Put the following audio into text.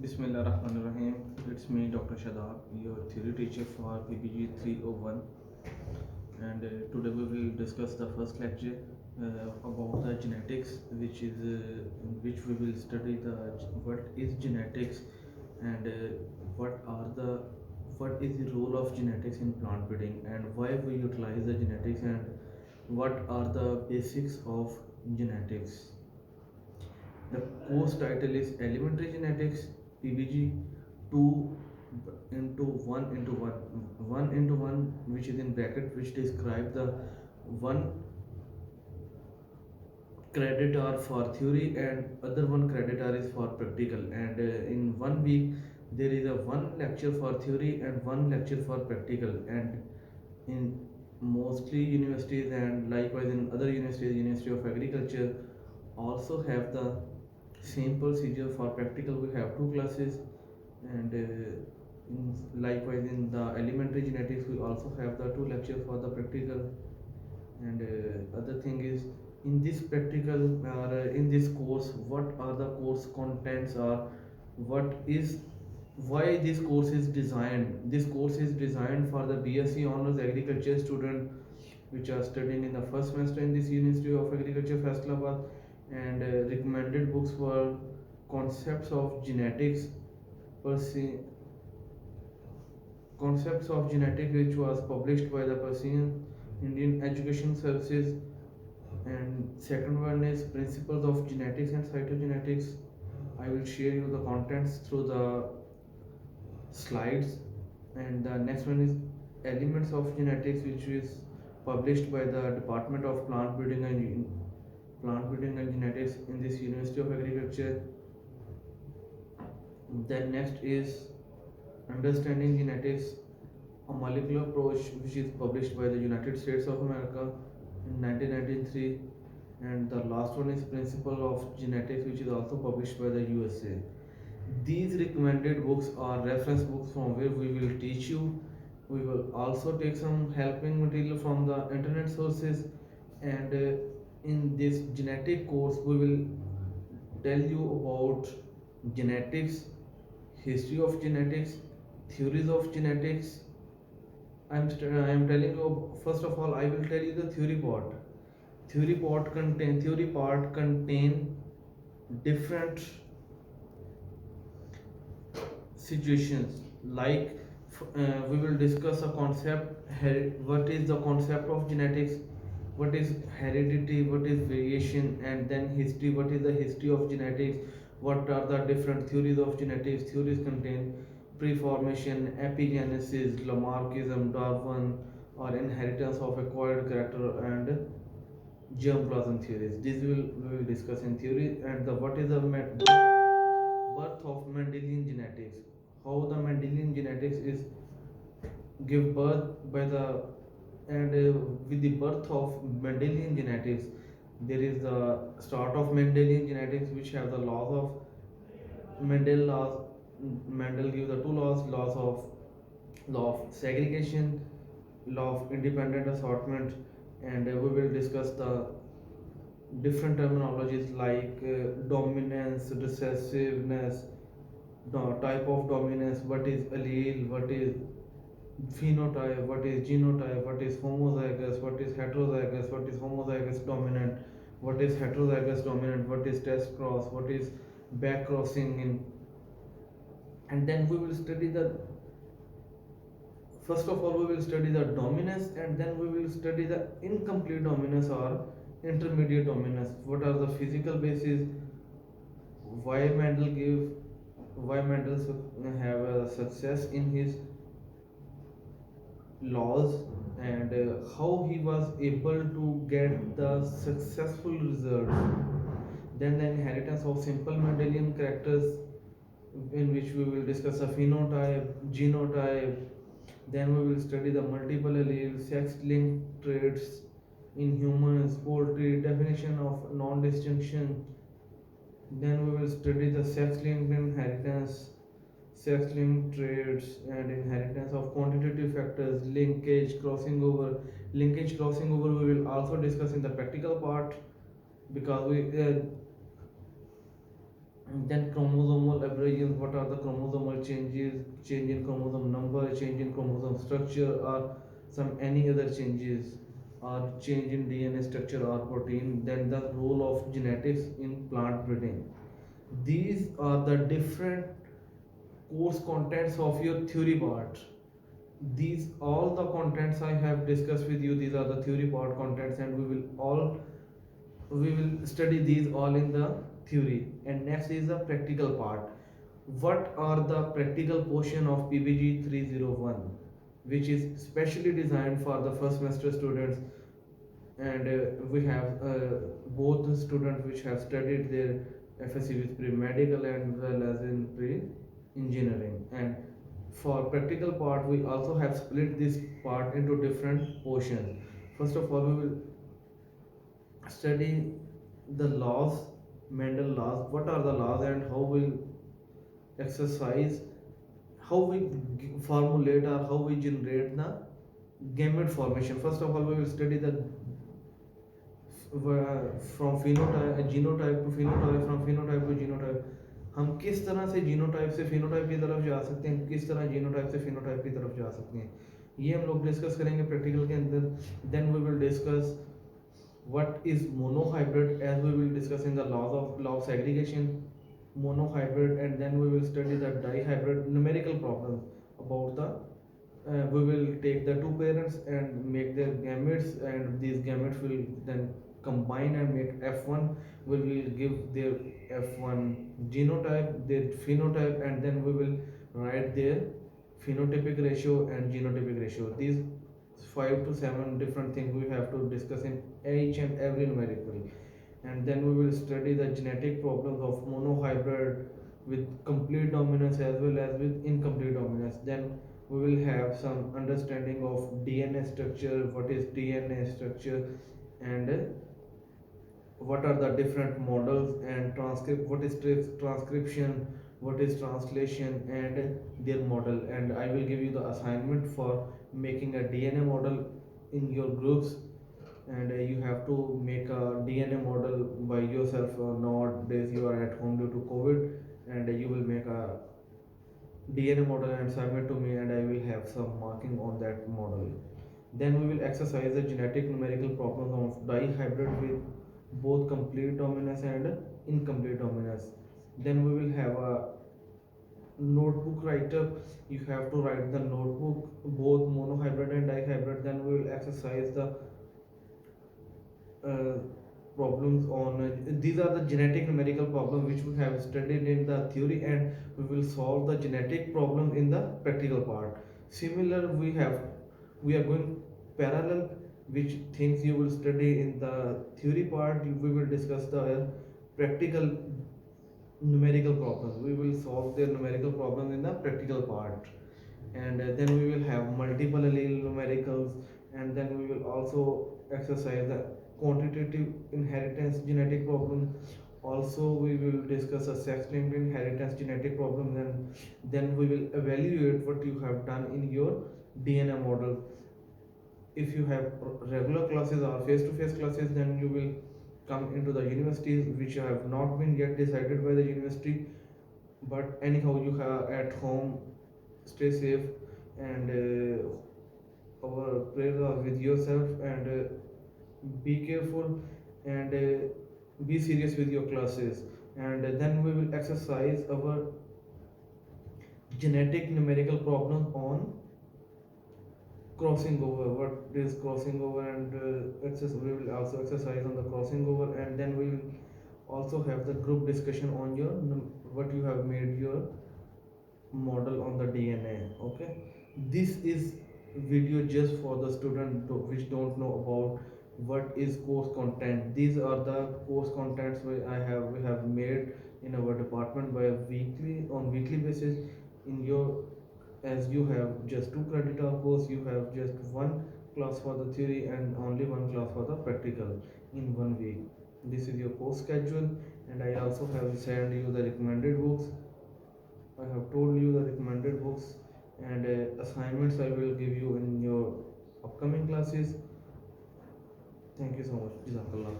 Bismillah Rahman Rahim. It's me, Dr. Shadab, your theory teacher for PPG 301. And today we will discuss the first lecture about the genetics, in which we will study the what is genetics and what are the what is the role of genetics in plant breeding and why we utilize the genetics and what are the basics of genetics. The course title is Elementary Genetics PBG 2 into 1 into 1 into 1, which is in bracket, which describe the one credit hour for theory and other one credit hour is for practical, and in 1 week there is a one lecture for theory and one lecture for practical. And in mostly universities and likewise in other universities, University of Agriculture also have the same procedure. For practical we have two classes, and likewise in the elementary genetics we also have the two lecture for the practical. And other thing is, in this practical or in this course, what are the course contents, or what is why this course is designed. This course is designed for the BSc honors agriculture student which are studying in the first semester in this University of Agriculture Faisalabad. And recommended books were Concepts of Genetics, Percy, Concepts of Genetics, which was published by the Persian Indian Education Services, and second one is Principles of Genetics and Cytogenetics. I will share you the contents through the slides. And the next one is Elements of Genetics, which is published by the Department of Plant Breeding and Genetics in this University of Agriculture. Then next is Understanding Genetics, a molecular approach, which is published by the United States of America in 1993. And the last one is Principle of Genetics, which is also published by the USA. These recommended books are reference books from where we will teach you. We will also take some helping material from the internet sources. And in this genetic course we will tell you about genetics, history of genetics, theories of genetics. I am telling you, first of all I will tell you the theory part. Theory part contain different situations, like we will discuss a concept, what is the concept of genetics, what is heredity, what is variation, and then history, what is the history of genetics, what are the different theories of genetics. Theories contain preformation, epigenesis, Lamarckism, Darwin, or inheritance of acquired character, and germplasm theories. This we will discuss in theory. And the what is the birth of Mendelian genetics, how the Mendelian genetics is give birth by the, and with the birth of Mendelian genetics there is the start of Mendelian genetics, which have the laws of Mendel laws. Mendel give the two laws of law of segregation, law of independent assortment. And we will discuss the different terminologies like dominance, recessiveness, type of dominance, what is allele, what is phenotype, what is genotype, what is homozygous, what is heterozygous, what is homozygous dominant, what is heterozygous dominant, what is test cross, what is back crossing in. And then we will study the, first of all we will study the dominance, and then we will study the incomplete dominance or intermediate dominance. What are the physical basis, why Mendel have a success in his laws, and how he was able to get the successful results. Then the inheritance of simple Mendelian characters, in which we will discuss a phenotype, genotype. Then we will study the multiple alleles, sex-linked traits in humans, poultry, definition of non-distinction. Then we will study the sex-linked inheritance, sex-linked traits, and inheritance of quantitative factors, linkage, crossing over. Linkage, crossing over we will also discuss in the practical part, because we then chromosomal aberrations, what are the chromosomal changes, change in chromosome number, change in chromosome structure, or some any other changes, or change in DNA structure or protein. Then the role of genetics in plant breeding. These are the different course contents of your theory part. These all the contents I have discussed with you, these are the theory part contents, and we will study these all in the theory. And next is the practical part. What are the practical portion of PBG 301, which is specially designed for the first semester students? And we have both the students which have studied their FSC with pre-medical and well as in pre-engineering. And for practical part, we also have split this part into different portions. First of all, we will study the laws, Mendel laws. What are the laws and how will exercise, how we formulate or how we generate the gamete formation. First of all, we will study the from phenotype genotype to phenotype, from phenotype to genotype. हम किस तरह से genotype से phenotype की तरफ जा सकते हैं, किस तरह जीनोटाइप से फिनोटाइप की तरफ जा सकते हैं, ये हम लोग डिस्कस करेंगे प्रैक्टिकल के अंदर. Then we will discuss what is monohybrid, as we will discuss in the law of segregation monohybrid. And then we will study the dihybrid numerical problem about the we will take the two parents and make their gametes, and these gametes will then combine and make F1. We will give their F1 genotype, their phenotype, and then we will write their phenotypic ratio and genotypic ratio. These 5 to 7 different things we have to discuss in each and every numerical. And then we will study the genetic problems of monohybrid with complete dominance as well as with incomplete dominance. Then we will have some understanding of DNA structure, what is DNA structure, and what are the different models, and what is transcription, what is translation, and their model. And I will give you the assignment for making a DNA model in your groups. And you have to make a DNA model by yourself. Nowadays you are at home due to COVID, and you will make a DNA model and submit to me, and I will have some marking on that model. Then we will exercise the genetic numerical problems of dihybrid with both complete dominance and incomplete dominance. Then we will have a notebook write up. You have to write the notebook both monohybrid and dihybrid. Then we will exercise the uh, problems on these are the genetic numerical problem which we have studied in the theory, and we will solve the genetic problem in the practical part. Similar, we are going parallel, which things you will study in the theory part, we will discuss the practical numerical problems. We will solve their numerical problems in the practical part. And then we will have multiple allele numericals. And then we will also exercise the quantitative inheritance genetic problem. Also we will discuss a sex linked inheritance genetic problem. Then we will evaluate what you have done in your DNA model. If you have regular classes or face to face classes, then you will come into the universities which have not been yet decided by the university. But anyhow, you have at home, stay safe, and our prayers are with yourself, and be careful, and be serious with your classes. And then we will exercise our genetic numerical problem on crossing over. What is crossing over? And we will also exercise on the crossing over. And then we will also have the group discussion on your what you have made your model on the DNA. Okay, this is video just for the student which don't know about what is course content. These are the course contents we have made in our department by weekly basis. In your, as you have just 2 credit hour course, you have just one class for the theory and only one class for the practical in 1 week. This is your course schedule. And I also have sent you the recommended books. I have told you the recommended books, and assignments I will give you in your upcoming classes. Thank you so much. Jazakallah.